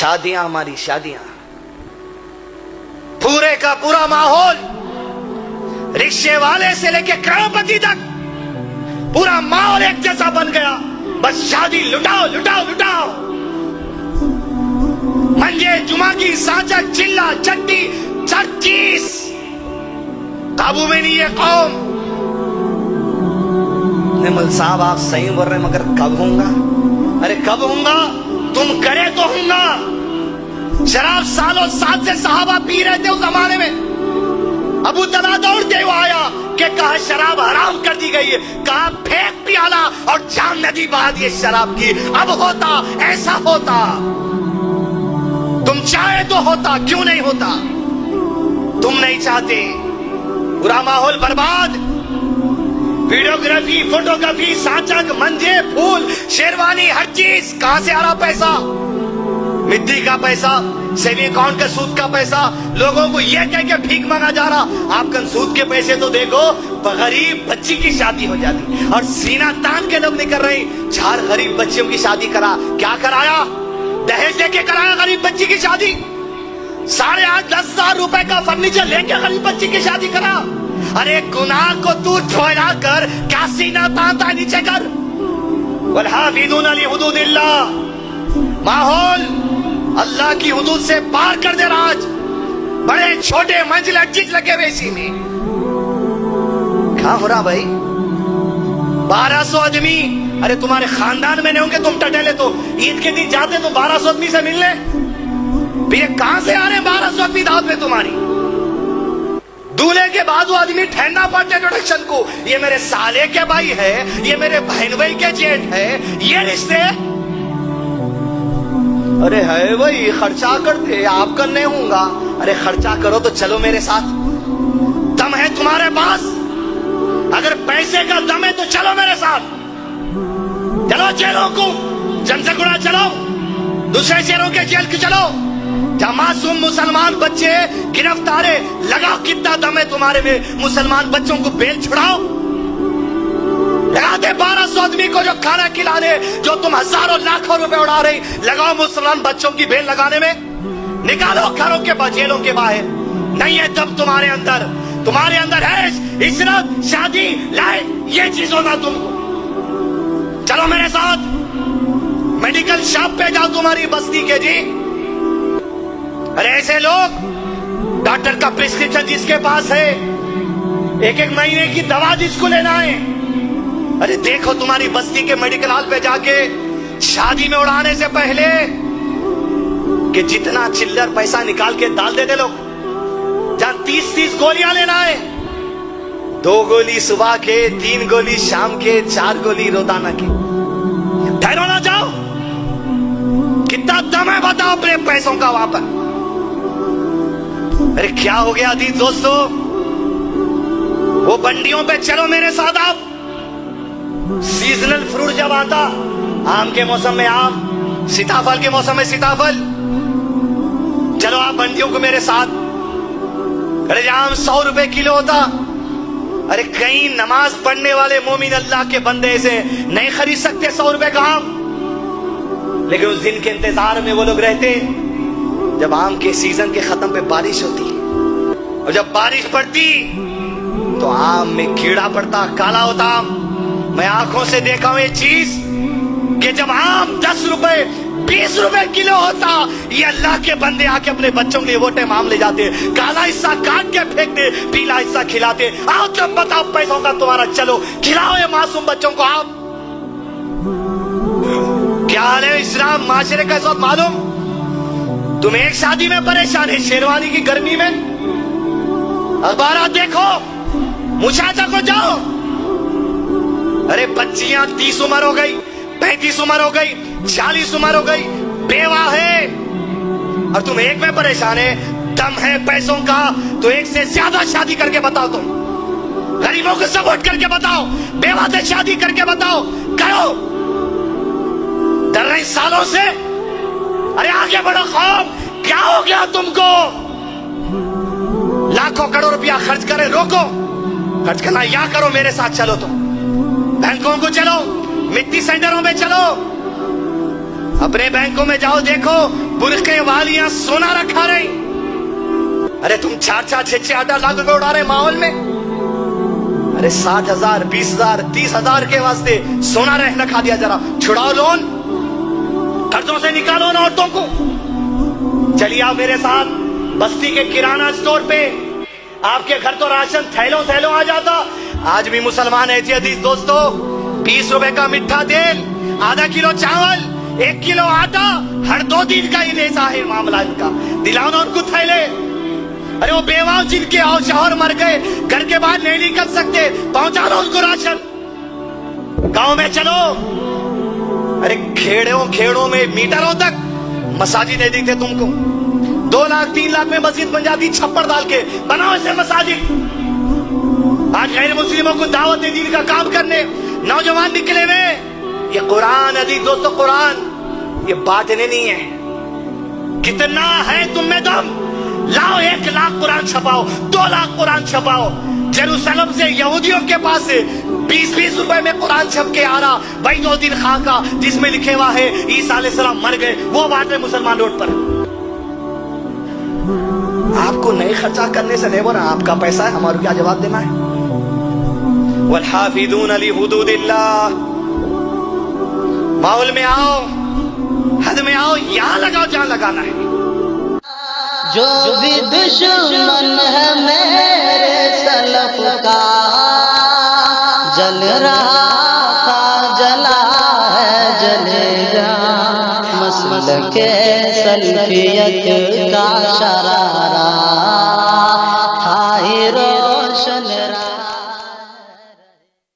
शादियां, हमारी शादियां, पूरे का पूरा माहौल, रिक्शे वाले से लेके करोड़पति तक पूरा माहौल एक जैसा बन गया। बस शादी लुटाओ लुटाओ लुटाओ। मंजे जुमा की साचा चिल्ला चट्टी चर्चीस, काबू में नहीं है कौम। निमल साहब आप सही बोल रहे हैं, मगर कब होऊंगा? अरे कब होऊंगा? तुम करे तो होऊंगा। शराब सालों साल से सहाबा पी रहे थे उस जमाने में। अबू तला दौड़ते हुए आया कि कहा शराब हराम कर दी गई है, कहा फेंक पियाला और जाम नदी बहा दी शराब की। अब होता, ऐसा होता, तुम चाहे तो होता, क्यों नहीं होता? तुम नहीं चाहते। पूरा माहौल बर्बाद, वीडियोग्राफी, फोटोग्राफी, साचक, मंजे, फूल, शेरवानी, हर चीज। कहां से आ रहा पैसा? मिट्टी का पैसा, सेविंग अकाउंट का सूद का पैसा, लोगों को यह कह के भीख मांगा जा रहा। आप सूद के पैसे तो देखो, गरीब बच्ची की शादी हो जाती और सीना तान के लोग निकल रहे। 4 गरीब बच्चियों की शादी करा, क्या कराया? दहेज लेके कराया गरीब बच्ची की शादी। 8.5-10,000 रुपए का फर्नीचर लेके गरीब बच्ची की शादी करा। अरे गुनाह को तू ठोला कर, क्या सीना तानता नीचे कर। वल्हाफिज़ूना लिहुदूदिल्लाह, माहौल अल्लाह की हुदूद से पार कर दे रहा। आज बड़े छोटे मंजिल चीज लगे हुए इसी में। क्या हो रहा भाई? 1200 आदमी, अरे तुम्हारे खानदान में नहीं होंगे तुम टटेले तो ईद के दिन जाते तो 1200 आदमी से मिलने। ये कहां से आ रहे 1200 आदमी दावत में तुम्हारी? दूल्हे के बाद वो आदमी ठहरना पड़ता इंट्रोडक्शन को। ये मेरे साले के भाई है, ये मेरे बहन भाई के जेठ है, ये रिश्ते। अरे है भाई, खर्चा करते, आप करने होगा। अरे खर्चा करो तो चलो मेरे साथ। दम है तुम्हारे पास? अगर पैसे का दम है तो चलो मेरे साथ। चलो जेलों को जनसगुड़ा, चलो दूसरे शहरों के जेल की, चलो जहां मासूम मुसलमान बच्चे गिरफ्तार है। लगाओ कितना दम है तुम्हारे में, मुसलमान बच्चों को बेल छुड़ाओ। लगा दे 1200 आदमी को जो खाना खिला रहे, जो तुम हजारों लाखों रुपए उड़ा रहे, लगाओ मुसलमान बच्चों की बेल लगाने में। निकालो घरों के जेलों के बाहर। नहीं है दम तुम्हारे अंदर, तुम्हारे अंदर है इशरत, शादी, लाइफ, ये चीज होगा तुमको। चलो मेरे साथ मेडिकल शॉप पे जाओ तुम्हारी बस्ती के जी। अरे ऐसे लोग, डॉक्टर का प्रिस्क्रिप्शन जिसके पास है, 1-1 महीने की दवा जिसको लेना है। अरे देखो तुम्हारी बस्ती के मेडिकल हॉल पे जाके शादी में उड़ाने से पहले कि जितना चिल्लर पैसा निकाल के डाल देते लोग। जहां 30-30 गोलियां लेना है, 2 गोली सुबह के, 3 गोली शाम के, 4 गोली रोजाना की। ठहरो ना जाओ। कितना दम है बताओ अपने पैसों का वहां पर। अरे क्या हो गया अजीज दोस्तों? वो बंडियों पे चलो मेरे साथ आप। सीजनल फ्रूट जब आता, आम के मौसम में आम, सीताफल के मौसम में सीताफल, चलो आप बंडियों को मेरे साथ। अरे आम 100 रुपए किलो होता। अरे कहीं नमाज पढ़ने वाले मोमिन अल्लाह के बंदे से नहीं खरीद सकते 100 रुपए का आम। लेकिन उस दिन के इंतजार में वो लोग रहते जब आम के सीजन के खत्म पे बारिश होती, और जब बारिश पड़ती तो आम में कीड़ा पड़ता, काला होता आम। मैं आंखों से देखा हूं ये चीज कि जब आम 10 रुपए 20 रुपए किलो होता, ये अल्लाह के बंदे आके अपने बच्चों के लिए वो टाइम आम ले जाते, काला हिस्सा काट के फेंक दे, पीला हिस्सा खिलाते। आओ तुम बताओ पैसों का तुम्हारा, चलो खिलाओ ये मासूम बच्चों को आम। क्या हाल है इस्लाम माशरे का? सब मालूम? तुम एक शादी में परेशान है शेरवानी की गर्मी में, अखबार देखो, मुशाचा को जाओ। अरे बच्चियां 30 उम्र हो गई, 35 उम्र हो गई, 40 उम्र हो गई, बेवा है, और तुम एक में परेशान है। दम है पैसों का तो एक से ज्यादा शादी करके बताओ। तुम गरीबों को सपोर्ट करके बताओ, बेवा से शादी करके बताओ, करो। डर रही सालों से? अरे आगे बढ़ो कौम, क्या हो गया तुमको? लाखों करोड़ रुपया खर्च करे, रोको। खर्च करना या करो मेरे साथ, चलो तुम बैंकों को चलो, मिट्टी सेंटरों में चलो, अपने बैंकों में जाओ, देखो बुरके वालियां सोना रखा रही। अरे तुम 4-4, 6-6, 8 लाख रुपए उड़ा रहे माहौल में। अरे 60,000, 20,000, 30,000 के वास्ते सोना रखा दिया। जरा छुड़ाओ लोन, कर्जों से निकालो उन औरतों को। चलिए आप मेरे साथ बस्ती के किराना स्टोर पे, आपके घर तो राशन थैलों थैलों आ जाता। आज भी मुसलमान है जी अजीज दोस्तों, 20 रुपए का मिठा तेल, आधा किलो चावल, 1 किलो आटा, हर 2 दिन का ही लेसा है मामला इनका। दिलाओ ना उनको थैले। अरे वो बेवाओ जिनके शौहर मर गए, घर के बाहर नहीं निकल सकते, पहुंचा दो उनको राशन। गांव में चलो, अरे खेड़ों में मीटरों तक मसाजिद नहीं दिखते तुमको। 2 लाख 3 लाख में मस्जिद बन जाती, छप्पर डाल के। बनाओ ऐसे मसाजिद। आज गैर मुस्लिमों को दावत दीन का काम करने नौजवान निकले हुए। ये कुरान अजीज दोस्तों, कुरान ये बांटने नहीं है। कितना है तुम में दम, लाओ 1 लाख कुरान छपाओ, 2 लाख कुरान छपाओ। जेरूसलम से यहूदियों के पास 20-20 रुपए में कुरान छप के आ रहा, वही 2 दिन खाका जिसमें लिखे हुआ है ईसा अलैहिस्सलाम मर गए, वो बांट रहे मुसलमान रोड पर। आपको नहीं खर्चा करने से नहीं बोला, आपका पैसा है, हमारे क्या जवाब देना है। वल्हाफिज़ून लिहुदूदिल्लाह। माहौल में आओ, हद में आओ, यहां लगाओ जहां लगाना है। जो भी दुश्मन है मेरे